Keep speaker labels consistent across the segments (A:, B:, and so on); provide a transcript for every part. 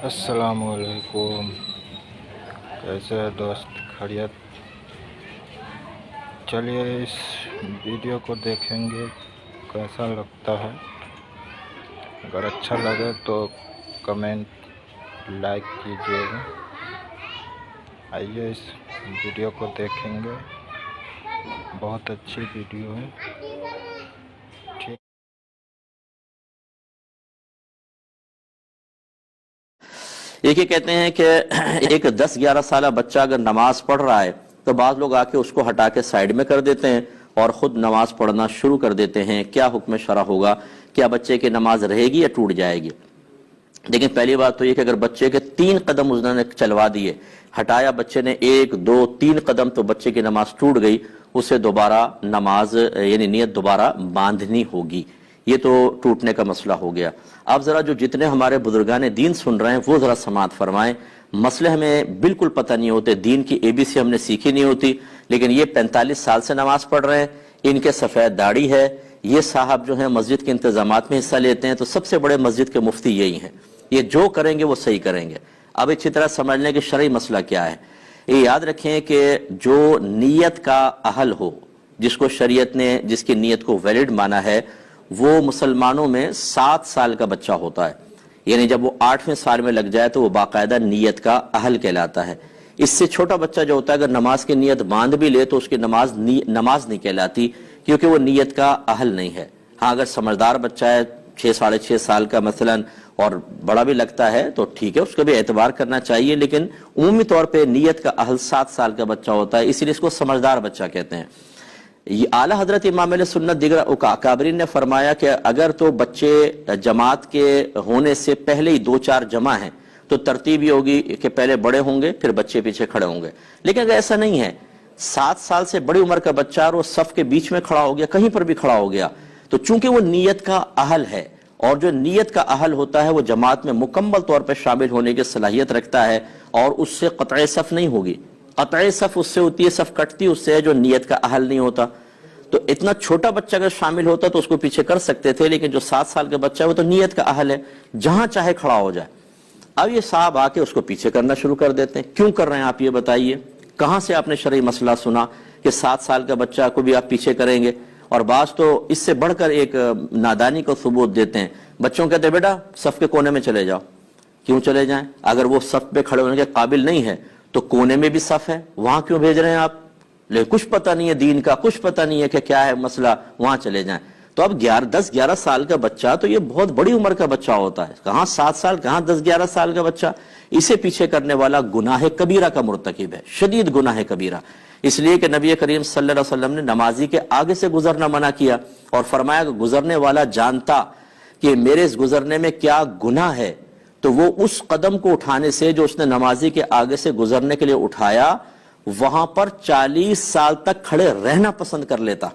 A: السلام علیکم، کیسے ہے دوست؟ خیریت؟ چلیے اس ویڈیو کو دیکھیں گے کیسا لگتا ہے۔ اگر اچھا لگے تو کمنٹ لائک کیجیے گا۔ آئیے اس ویڈیو کو دیکھیں گے، بہت اچھی ویڈیو ہے۔ ٹھیک،
B: ایک یہ کہتے ہیں کہ ایک 10-11 سالہ بچہ اگر نماز پڑھ رہا ہے تو بعض لوگ آ کے اس کو ہٹا کے سائیڈ میں کر دیتے ہیں اور خود نماز پڑھنا شروع کر دیتے ہیں۔ کیا حکم شرع ہوگا؟ کیا بچے کی نماز رہے گی یا ٹوٹ جائے گی؟ لیکن پہلی بات تو یہ کہ اگر بچے کے 3 قدم انہوں نے چلوا دیے، ہٹایا بچے نے 1 2 3 قدم، تو بچے کی نماز ٹوٹ گئی، اسے دوبارہ نماز یعنی نیت دوبارہ باندھنی ہوگی۔ یہ تو ٹوٹنے کا مسئلہ ہو گیا۔ اب ذرا جو جتنے ہمارے بزرگان دین سن رہے ہیں وہ ذرا سماعت فرمائیں۔ مسئلے ہمیں بالکل پتہ نہیں ہوتے، دین کی ABC ہم نے سیکھی نہیں ہوتی، لیکن یہ 45 سال سے نماز پڑھ رہے ہیں، ان کے سفید داڑھی ہے، یہ صاحب جو ہیں مسجد کے انتظامات میں حصہ لیتے ہیں، تو سب سے بڑے مسجد کے مفتی یہی ہیں۔ یہ جو کریں گے وہ صحیح کریں گے۔ اب اچھی طرح سمجھ لیں کہ شرعی مسئلہ کیا ہے۔ یہ یاد رکھیں کہ جو نیت کا اہل ہو، جس کو شریعت نے جس کی نیت کو ویلڈ مانا ہے، وہ مسلمانوں میں 7 سال کا بچہ ہوتا ہے، یعنی جب وہ 8ویں سال میں لگ جائے تو وہ باقاعدہ نیت کا اہل کہلاتا ہے۔ اس سے چھوٹا بچہ جو ہوتا ہے اگر نماز کی نیت باندھ بھی لے تو اس کی نماز نہیں کہلاتی، کیونکہ وہ نیت کا اہل نہیں ہے۔ ہاں اگر سمجھدار بچہ ہے 6-6.5 سال کا مثلا اور بڑا بھی لگتا ہے تو ٹھیک ہے، اس کا بھی اعتبار کرنا چاہیے، لیکن عمومی طور پہ نیت کا اہل 7 سال کا بچہ ہوتا ہے، اسی لیے اس کو سمجھدار بچہ کہتے ہیں۔ یہ اعلیٰ حضرت امام علیہ سنت دیگر اکابرین نے فرمایا کہ اگر تو بچے جماعت کے ہونے سے پہلے ہی 2-4 جمع ہیں تو ترتیب یہ ہوگی کہ پہلے بڑے ہوں گے پھر بچے پیچھے کھڑے ہوں گے، لیکن اگر ایسا نہیں ہے، 7 سال سے بڑی عمر کا بچہ اور وہ صف کے بیچ میں کھڑا ہو گیا، کہیں پر بھی کھڑا ہو گیا، تو چونکہ وہ نیت کا اہل ہے، اور جو نیت کا اہل ہوتا ہے وہ جماعت میں مکمل طور پر شامل ہونے کی صلاحیت رکھتا ہے، اور اس سے قطع صف نہیں ہوگی۔ قطع صف اس سے ہوتی ہے، صف کٹتی اس سے ہے جو نیت کا اہل نہیں ہوتا۔ تو اتنا چھوٹا بچہ اگر شامل ہوتا تو اس کو پیچھے کر سکتے تھے، لیکن جو 7 سال کا بچہ ہے وہ تو نیت کا اہل ہے، جہاں چاہے کھڑا ہو جائے۔ اب یہ صاحب آ کے اس کو پیچھے کرنا شروع کر دیتے ہیں۔ کیوں کر رہے ہیں آپ یہ بتائیے؟ کہاں سے آپ نے شرعی مسئلہ سنا کہ 7 سال کا بچہ کو بھی آپ پیچھے کریں گے؟ اور بعض تو اس سے بڑھ کر ایک نادانی کو ثبوت دیتے ہیں، بچوں کہتے ہیں بیٹا صف کے کونے میں چلے جاؤ۔ کیوں چلے جائیں؟ اگر وہ صف پہ کھڑے ہونے کے قابل نہیں ہے تو کونے میں بھی صف ہے، وہاں کیوں بھیج رہے ہیں آپ؟ لیکن کچھ پتہ نہیں ہے دین کا، کچھ پتہ نہیں ہے کہ کیا ہے مسئلہ، وہاں چلے جائیں۔ تو اب 10-11 سال کا بچہ تو یہ بہت بڑی عمر کا بچہ ہوتا ہے، کہاں 7 سال، کہاں 10-11 سال کا بچہ۔ اسے پیچھے کرنے والا گناہ کبیرہ کا مرتکب ہے، شدید گناہ کبیرہ۔ اس لیے کہ نبی کریم صلی اللہ علیہ وسلم نے نمازی کے آگے سے گزرنا منع کیا اور فرمایا کہ گزرنے والا جانتا کہ میرے اس گزرنے میں کیا گناہ ہے تو وہ اس قدم کو اٹھانے سے جو اس نے نمازی کے آگے سے گزرنے کے لیے اٹھایا، وہاں پر 40 سال تک کھڑے رہنا پسند کر لیتا،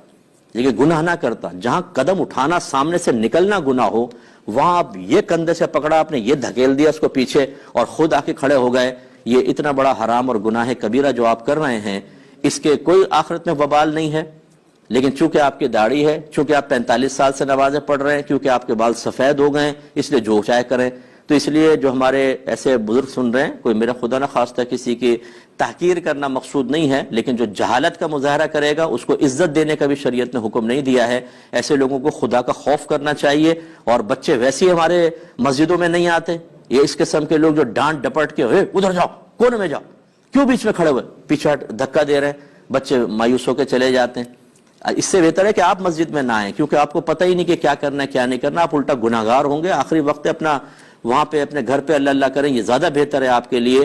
B: لیکن گناہ نہ کرتا۔ جہاں قدم اٹھانا، سامنے سے نکلنا گناہ ہو، وہاں آپ یہ کندھے سے پکڑا، آپ نے یہ دھکیل دیا اس کو پیچھے اور خود آ کے کھڑے ہو گئے۔ یہ اتنا بڑا حرام اور گناہ کبیرہ جو آپ کر رہے ہیں، اس کے کوئی آخرت میں وبال نہیں ہے، لیکن چونکہ آپ کی داڑھی ہے، چونکہ آپ 45 سال سے نمازیں پڑھ رہے ہیں، کیونکہ آپ کے بال سفید ہو گئے ہیں، اس لیے جو چاہے کریں۔ تو اس لیے جو ہمارے ایسے بزرگ سن رہے ہیں، کوئی میرا خدا نہ خواستہ کسی کی تحقیر کرنا مقصود نہیں ہے، لیکن جو جہالت کا مظاہرہ کرے گا اس کو عزت دینے کا بھی شریعت نے حکم نہیں دیا ہے۔ ایسے لوگوں کو خدا کا خوف کرنا چاہیے۔ اور بچے ویسے ہی ہمارے مسجدوں میں نہیں آتے، یہ اس قسم کے لوگ جو ڈانٹ ڈپٹ کے ادھر جاؤ، کونے میں جاؤ، کیوں بیچ میں کھڑے ہوئے، پیچھے دھکا دے رہے ہیں، بچے مایوس ہو کے چلے جاتے ہیں۔ اس سے بہتر ہے کہ آپ مسجد میں نہ آئیں، کیونکہ آپ کو پتہ ہی نہیں کہ کیا کرنا ہے کیا نہیں کرنا، آپ الٹا گناہ گار ہوں گے۔ آخری وقت اپنا وہاں پہ اپنے گھر پہ اللہ اللہ کریں، یہ زیادہ بہتر ہے آپ کے لیے،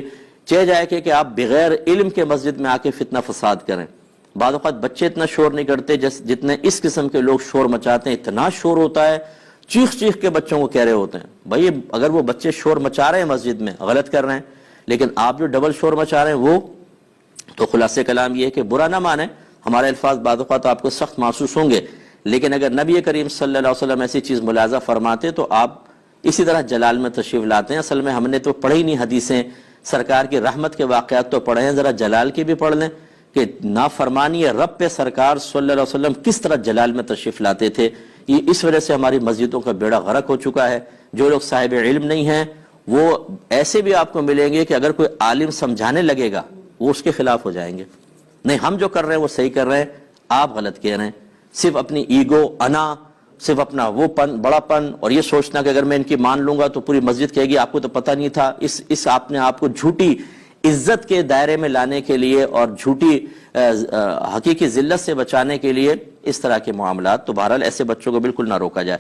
B: چہ جائے کہ آپ بغیر علم کے مسجد میں آ کے فتنہ فساد کریں۔ بعض اوقات بچے اتنا شور نہیں کرتے جتنے اس قسم کے لوگ شور مچاتے ہیں، اتنا شور ہوتا ہے، چیخ چیخ کے بچوں کو کہہ رہے ہوتے ہیں۔ بھائی اگر وہ بچے شور مچا رہے ہیں مسجد میں، غلط کر رہے ہیں، لیکن آپ جو ڈبل شور مچا رہے ہیں وہ تو خلاصے کلام یہ ہے کہ برا نہ مانیں۔ ہمارے الفاظ بعض اوقات آپ کو سخت محسوس ہوں گے، لیکن اگر نبی کریم صلی اللہ علیہ وسلم ایسی چیز ملاحظہ فرماتے تو آپ اسی طرح جلال میں تشریف لاتے ہیں۔ اصل میں ہم نے تو پڑھی نہیں حدیثیں، سرکار کی رحمت کے واقعات تو پڑھے ہیں، ذرا جلال کی بھی پڑھ لیں کہ نافرمانی رب پہ سرکار صلی اللہ علیہ وسلم کس طرح جلال میں تشریف لاتے تھے۔ یہ اس وجہ سے ہماری مسجدوں کا بیڑا غرق ہو چکا ہے۔ جو لوگ صاحب علم نہیں ہیں وہ ایسے بھی آپ کو ملیں گے کہ اگر کوئی عالم سمجھانے لگے گا وہ اس کے خلاف ہو جائیں گے. نہیں ہم جو کر رہے ہیں وہ صحیح کر رہے ہیں, آپ غلط کہہ رہے ہیں. صرف اپنی ایگو, انا, صرف اپنا وہ پن, بڑا پن, اور یہ سوچنا کہ اگر میں ان کی مان لوں گا تو پوری مسجد کہے گی آپ کو تو پتہ نہیں تھا. اس آپ نے آپ کو جھوٹی عزت کے دائرے میں لانے کے لیے اور جھوٹی حقیقی ذلت سے بچانے کے لیے اس طرح کے معاملات. تو بہرحال ایسے بچوں کو بالکل نہ روکا جائے.